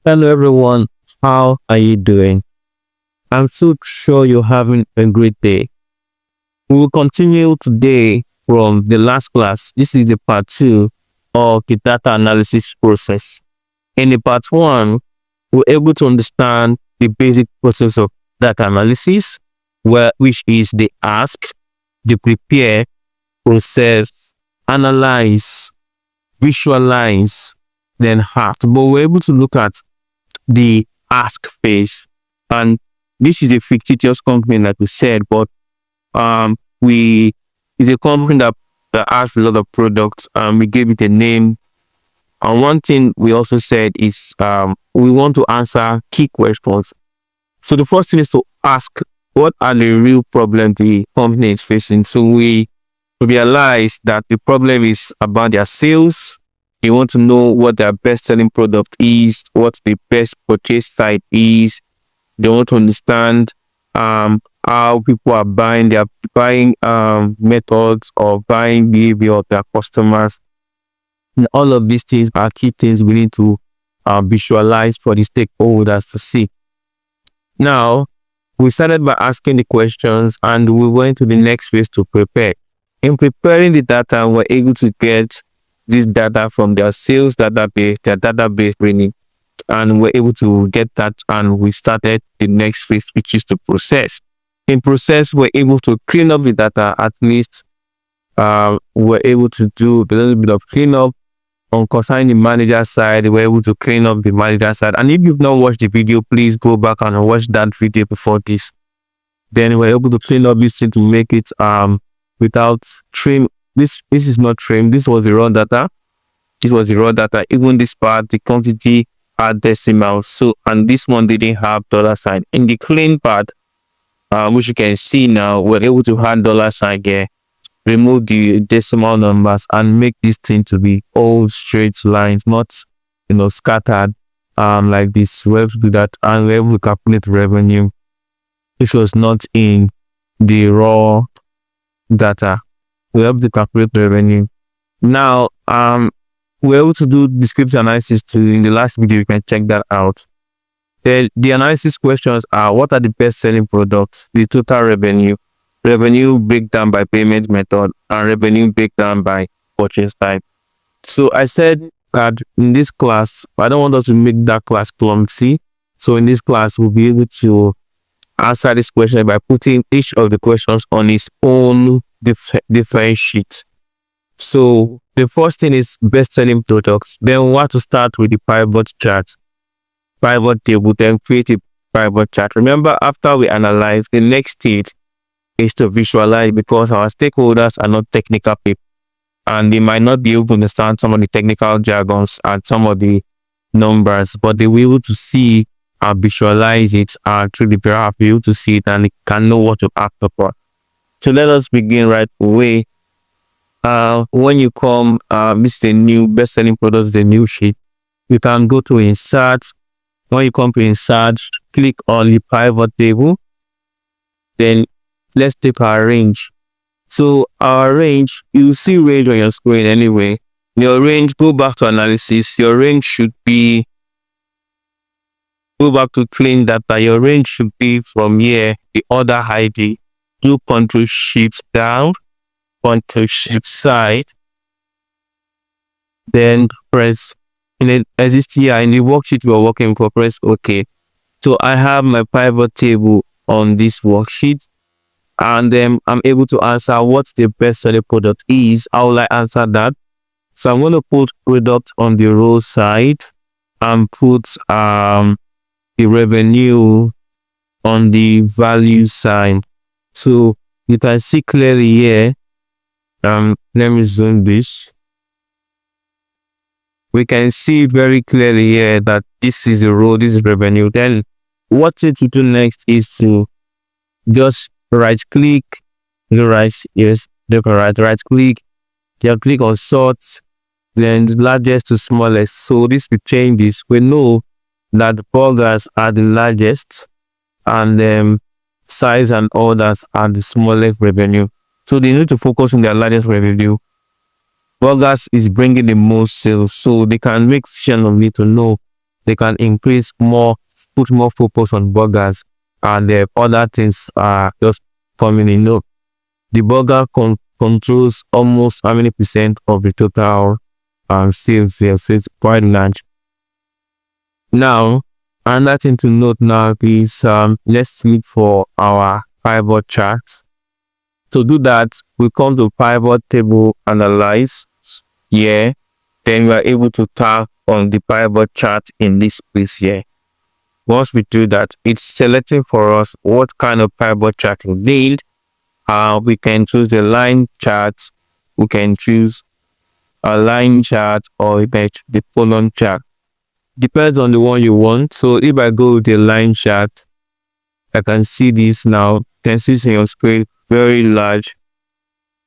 Hello everyone, how are you doing? I'm so sure you're having a great day. We will continue today from the last class. This is the part 2 of the data analysis process. In the part 1, we're able to understand the basic process of data analysis, which is the ask, the prepare, process, analyze, visualize, then act. But we're able to look at the ask phase. And this is a fictitious company, like we said, but we is a company that has a lot of products. We gave it a name. And one thing we also said is we want to answer key questions. So the first thing is to ask what are the real problems the company is facing. So we realize that the problem is about their sales. They want to know what their best selling product is, what the best purchase site is. They want to understand how people are buying, their buying methods or buying behavior of their customers. And all of these things are key things we need to visualize for the stakeholders to see. Now, we started by asking the questions and we went to the next phase to prepare. In preparing the data, we're able to get this data from their sales database, their database training, and we're able to get that, and we started the next phase, which is to process. In process, we're able to clean up the data. At least we're able to do a little bit of cleanup on concerning the manager side. We're able to clean up the manager side. And if you've not watched the video, please go back and watch that video before this. Then we're able to clean up this thing to make it without trim. This is not trim. This was the raw data. This was the raw data. Even this part, the quantity had decimal. So, and this one didn't have dollar sign. In the clean part, which you can see now, we're able to add dollar sign here, remove the decimal numbers, and make this thing to be all straight lines, not scattered like this. We're able to do that, and we're able to calculate revenue, which was not in the raw data. We're able to calculate revenue. Now, we're able to do descriptive analysis too. In the last video, you can check that out. The analysis questions are: what are the best selling products, the total revenue, revenue breakdown by payment method, and revenue breakdown by purchase type. So I said that in this class, I don't want us to make that class clumsy. So in this class, we'll be able to answer this question by putting each of the questions on its own different sheet. So the first thing is best selling products. Then we want to start with the pivot chart, pivot table, then create a pivot chart. Remember, after we analyze, the next stage is to visualize, because our stakeholders are not technical people and they might not be able to understand some of the technical jargons and some of the numbers, but they will be able to see and visualize it through the graph, be able to see it, and they can know what to act upon. So let us begin right away. When you come, this is the new best-selling products, the new sheet. You can go to insert. When you come to insert, click on the pivot table. Then let's take our range. So our range, you see range on your screen anyway. Your range, go back to analysis. Your range should be, go back to clean data. Your range should be from here, the order ID. Do Ctrl Shift down, Ctrl Shift side, then press in the in the worksheet we're working for, press OK. So I have my pivot table on this worksheet, and then I'm able to answer what the best selling product is. How will I answer that? So I'm going to put product on the row side and put the revenue on the value side. So you can see clearly here. Let me zoom this. We can see very clearly here that this is the row, this is revenue. Then what to do next is to just right click, right click, then click on sort, then largest to smallest. So this will change this. We know that the burgers are the largest, and size and orders are the smallest revenue. So they need to focus on their largest revenue. Burgers is bringing the most sales, so they can make decision on it to know they can increase more, put more focus on burgers, and the other things are just coming in. No, the burger controls almost how many percent of the total sales here, so it's quite large. Now, another thing to note now is let's look for our pivot chart. To do that, we come to pivot table analyze here. Then we are able to tap on the pivot chart in this place here. Once we do that, it's selecting for us what kind of pivot chart we need. We can choose the line chart, we can choose a line chart, or the column chart. Depends on the one you want. So if I go with the line chart, I can see this now. You can see this in your screen, very large.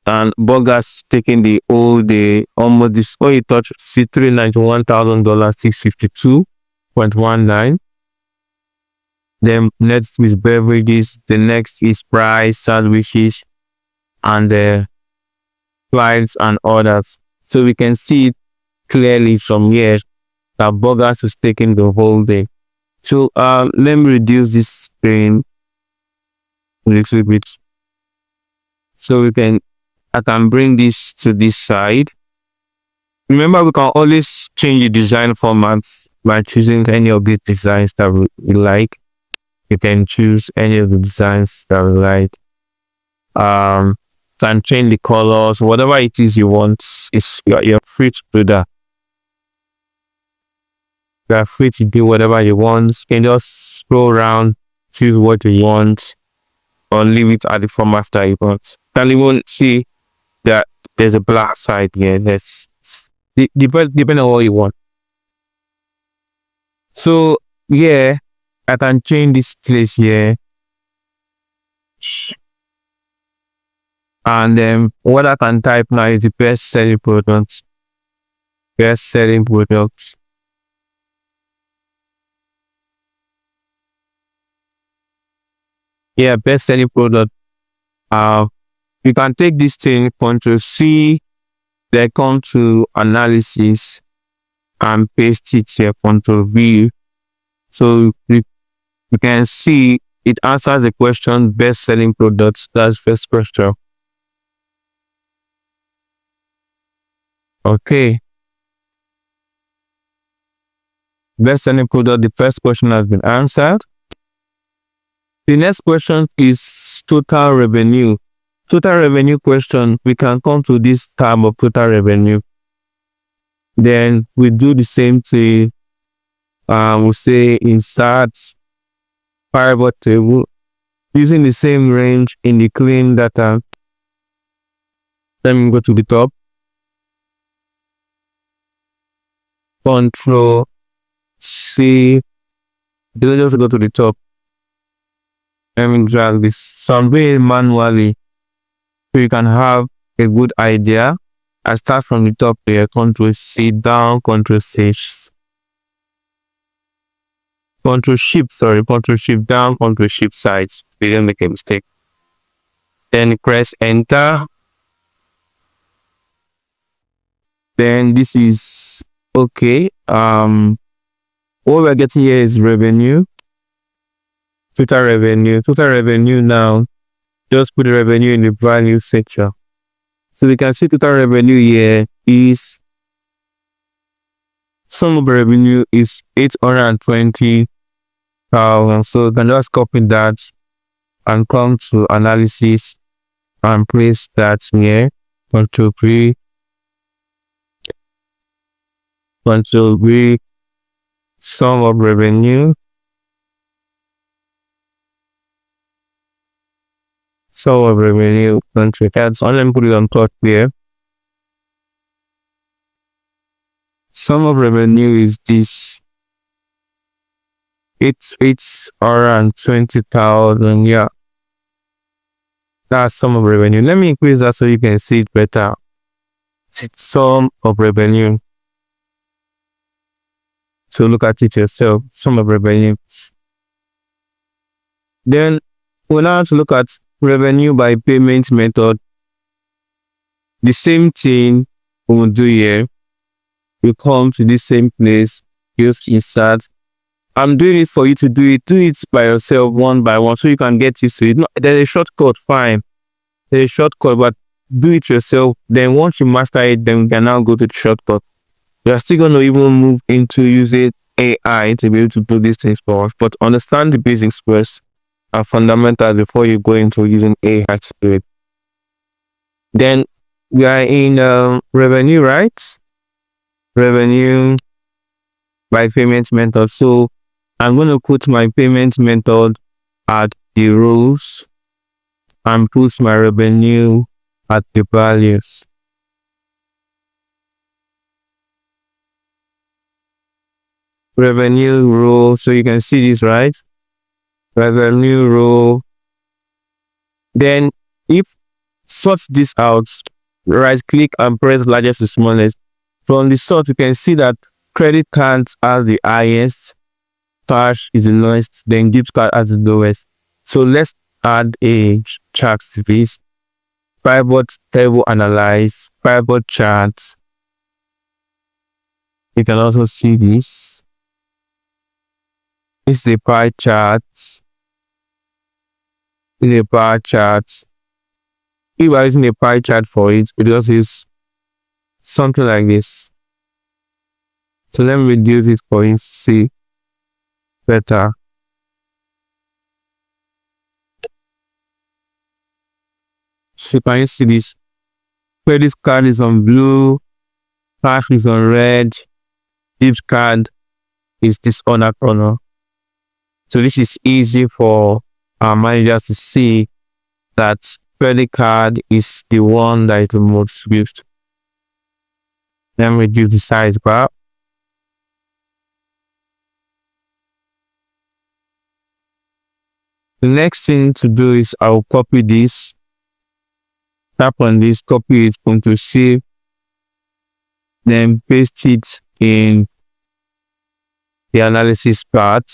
And burgers taking the whole day, almost this. Oh, you touch, see $391,000, 652.19. Then next is beverages. The next is fries, sandwiches, and the flights and others. So we can see it clearly from here that burgers is taking the whole day. So let me reduce this screen a little bit, so I can bring this to this side. Remember, we can always change the design formats by choosing any of the designs that we like. You can choose any of the designs that we like. Can change the colors, whatever it is you want. You're free to do that. You are free to do whatever you want. You can just scroll around, choose what you want, or leave it at the format that you want. You can even see that there's a black side here. Depending on what you want. So yeah, I can change this place here. And then what I can type now is the best selling product. Best selling product. Yeah, best selling product. You can take this thing, Ctrl C, then come to analysis and paste it here, Ctrl V. So you can see it answers the question best selling products. That's first question. Okay. Best selling product, the first question has been answered. The next question is total revenue. Total revenue question, we can come to this tab of total revenue. Then we do the same thing. We'll say insert pivot table using the same range in the clean data. Let me go to the top. Ctrl C. Then just go to the top. Let me drag this. So I'm doing it manually, so you can have a good idea. I start from the top here. Ctrl C down, Ctrl Shift down, Ctrl Shift sides. You didn't make a mistake. Then press enter. Then this is okay. What we're getting here is revenue. Total revenue now. Just put the revenue in the value section. So we can see total revenue here is, sum of revenue is 820,000. So you can just copy that and come to analysis and place that here. Ctrl V, sum of revenue. Sum of revenue, country ads. So let me put it on top here. Sum of revenue is this. It's around 20,000. Yeah, that's sum of revenue. Let me increase that so you can see it better. It's sum of revenue. So look at it yourself. Sum of revenue. Then we'll now have to look at revenue by payment method. The same thing we will do here. We come to this same place, use insert I'm doing it for you to do it. Do it by yourself one by one so you can get used to it. No, there's a shortcut, fine. There's a shortcut, but do it yourself. Then once you master it, then you can now go to the shortcut. You're still going to even move into using AI to be able to do these things for us. But understand the basics first and fundamentals before you go into using AI to do it. Then we are in revenue, right? Revenue by payment method. So I'm going to put my payment method at the rows and put my revenue at the values. Revenue row. So you can see this, right? Revenue row. Then if sort this out, right click and press largest to smallest. From the sort, you can see that credit cards are the highest, cash is the lowest, then gift card as the lowest. So let's add a chart to this. Pivot table analyze, pivot charts. You can also see this. This is a pie chart. This is a pie chart. If we are using a pie chart for it, it just is something like this. So let me reduce it for you to see better. So can you see this? Credit card is on blue, cash is on red, gift card is this other color. So this is easy for our managers to see that credit card is the one that is the most used. Let me reduce the size bar. The next thing to do is I'll copy this. Tap on this, copy it, Ctrl C, then paste it in the analysis part.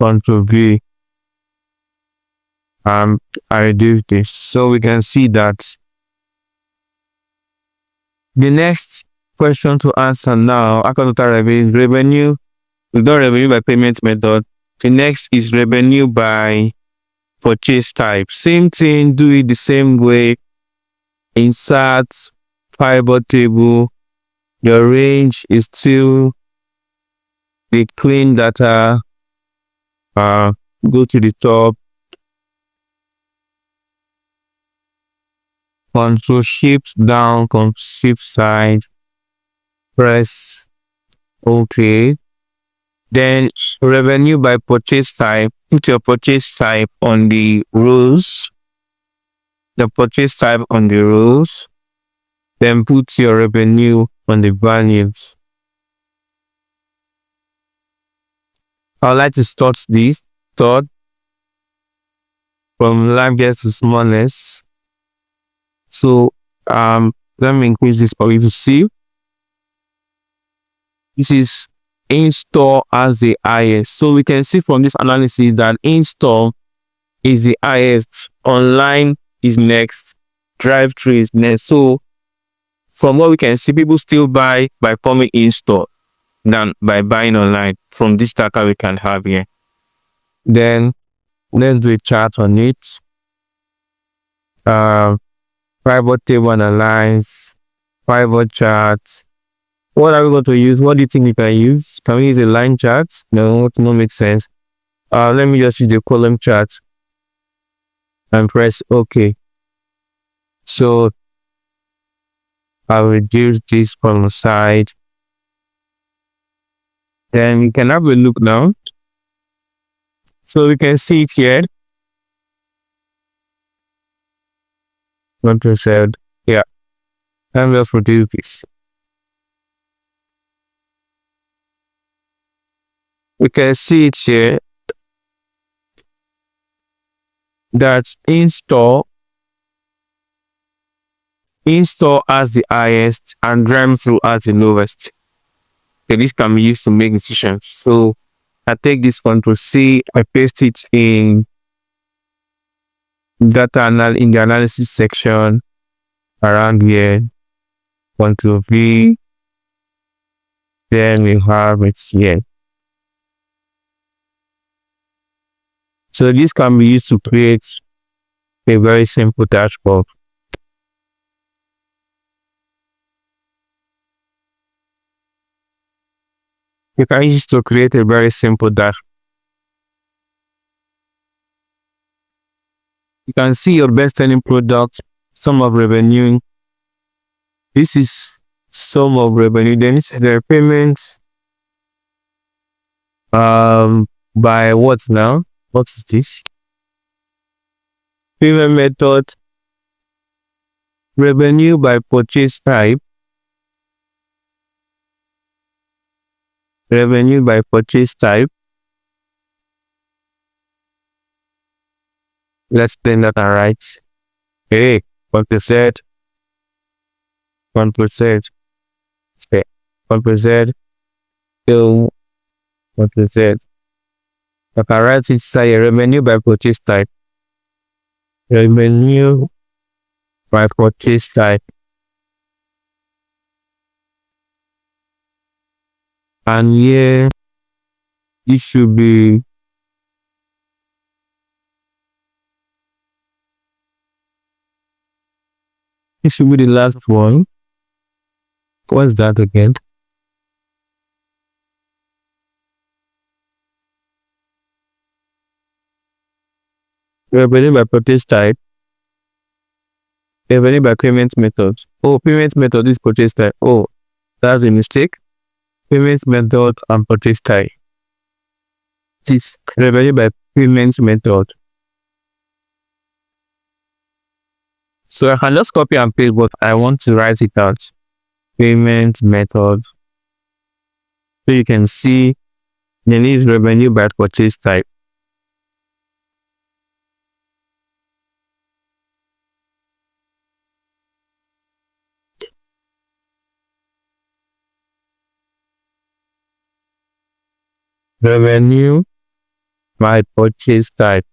Ctrl V. I reduce this so we can see that. The next question to answer now, after total revenue, we've done revenue by payment method. The next is revenue by purchase type. Same thing, do it the same way. Insert pivot table. Your range is still the clean data. Go to the top. Control Shift down, Control Shift side. Press OK. Then revenue by purchase type. Put your purchase type on the rows. The purchase type on the rows. Then put your revenue on the values. I'd like to start this. Start from largest to smallest. So let me increase this for you to see. This is in-store as the highest. So we can see from this analysis that in-store is the highest, online is next, drive-thru is next. So from what we can see, people still buy by coming in-store than by buying online from this data we can have here. Then let's do a chart on it. Pivot table analyze, pivot chart. What are we going to use? What do you think we can use? Can we use a line chart? No, it won't make sense. Let me just use the column chart and press OK. So I'll reduce this from the side. Then we can have a look now. So we can see it here. Control Z. Yeah. And we'll reduce this. We can see it here that in-store as the highest and drive-thru as the lowest. Okay, this can be used to make decisions. So I take this Ctrl C, I paste it in data in the analysis section around here. Ctrl V. Then we have it here. So this can be used to create a very simple dashboard. You can use it to create a very simple dashboard. You can see your best selling product, sum of revenue. This is sum of revenue. Then this is the payments. By what now? What is this? Payment method. Revenue by purchase type. Revenue by purchase type. Let's turn that and write. Hey, 1%. 1%. Okay. 1%. So 1%. I can write it say revenue by purchase type. Revenue by purchase type. And here it should be the last one. What's that again? Revenue by purchase type. Revenue by payment method. Oh, payment method is purchase type. Oh, that's a mistake. Payment method and purchase type. This revenue by payment method. So I can just copy and paste, but I want to write it out. Payment method. So you can see then is revenue by purchase type. Revenue by purchase type.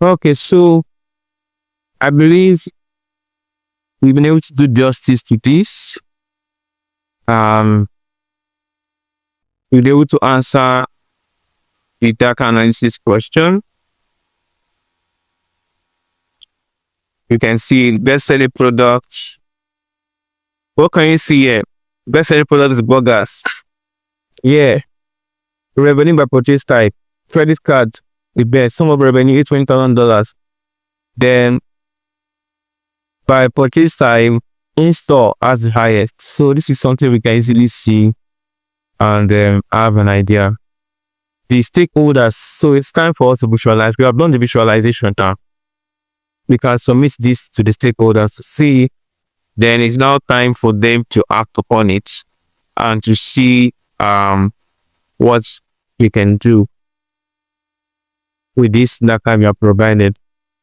Okay, so I believe we've been able to do justice to this. We'll be able to answer the data analysis question. You can see best selling products. What can you see here? Best selling product is burgers. Yeah. Revenue by purchase type. Credit card, the best. Sum of revenue is $20,000. Then by purchase time, in-store has the highest. So this is something we can easily see and have an idea. The stakeholders. So it's time for us to visualize. We have done the visualization now. We can submit this to the stakeholders to see. Then it's now time for them to act upon it and to see what we can do with this data we are provided.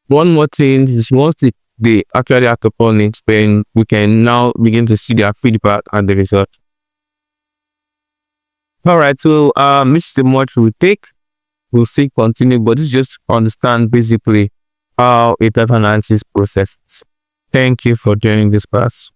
One more thing is once they actually act upon it, then we can now begin to see their feedback and the result. Alright, so this is the much we take. We'll see continue, but this is just to understand basically how a data analysis processes. Thank you for joining this class.